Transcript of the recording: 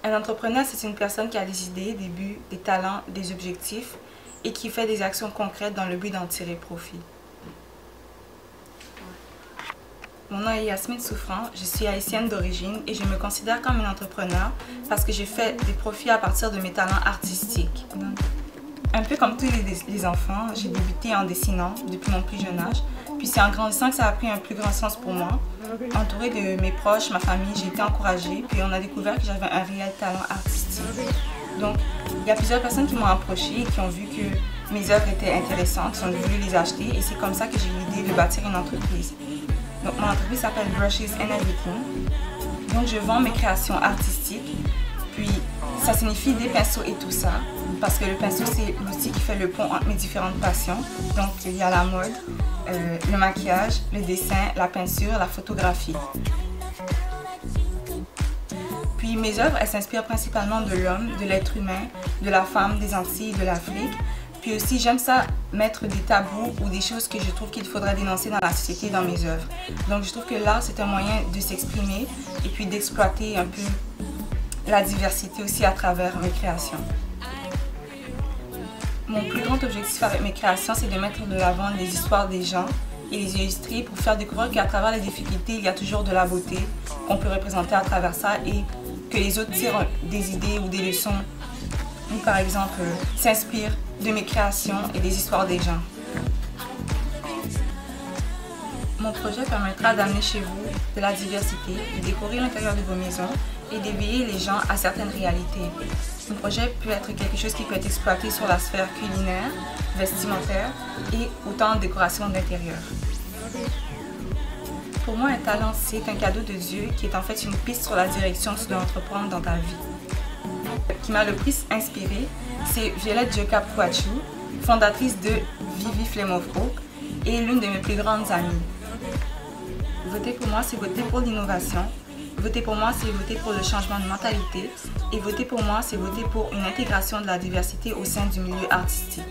Un entrepreneur, c'est une personne qui a des idées, des buts, des talents, des objectifs et qui fait des actions concrètes dans le but d'en tirer profit. Mon nom est Yasmine Souffrant, je suis haïtienne d'origine et je me considère comme une entrepreneur parce que j'ai fait des profits à partir de mes talents artistiques. Un peu comme tous les enfants, j'ai débuté en dessinant depuis mon plus jeune âge. Puis c'est en grandissant que ça a pris un plus grand sens pour moi. Entourée de mes proches, ma famille, j'ai été encouragée. Puis on a découvert que j'avais un réel talent artistique. Donc il y a plusieurs personnes qui m'ont approchée et qui ont vu que mes œuvres étaient intéressantes, ils ont voulu les acheter. Et c'est comme ça que j'ai eu l'idée de bâtir une entreprise. Donc mon entreprise s'appelle Brushes and Everything. Donc je vends mes créations artistiques. Puis ça signifie des pinceaux et tout ça, parce que le pinceau c'est l'outil qui fait le pont entre mes différentes passions. Donc il y a la mode, le maquillage, le dessin, la peinture, la photographie. Puis mes œuvres, elles s'inspirent principalement de l'homme, de l'être humain, de la femme, des Antilles, de l'Afrique. Puis aussi j'aime ça mettre des tabous ou des choses que je trouve qu'il faudrait dénoncer dans la société dans mes œuvres. Donc je trouve que l'art c'est un moyen de s'exprimer et puis d'exploiter un peu la diversité aussi à travers mes créations. Mon plus grand objectif avec mes créations, c'est de mettre de l'avant les histoires des gens et les illustrer pour faire découvrir qu'à travers les difficultés, il y a toujours de la beauté qu'on peut représenter à travers ça et que les autres tirent des idées ou des leçons ou par exemple s'inspirent de mes créations et des histoires des gens. Mon projet permettra d'amener chez vous de la diversité, de décorer l'intérieur de vos maisons et d'éveiller les gens à certaines réalités. Mon projet peut être quelque chose qui peut être exploité sur la sphère culinaire, vestimentaire et autant de décoration d'intérieur. Pour moi, un talent, c'est un cadeau de Dieu qui est en fait une piste sur la direction que tu dois entreprendre dans ta vie. Ce qui m'a le plus inspirée, c'est Violette Joka Pouachou, fondatrice de Vivi Flame of Hope et l'une de mes plus grandes amies. Voter pour moi, c'est voter pour l'innovation. Voter pour moi, c'est voter pour le changement de mentalité. Et voter pour moi, c'est voter pour une intégration de la diversité au sein du milieu artistique.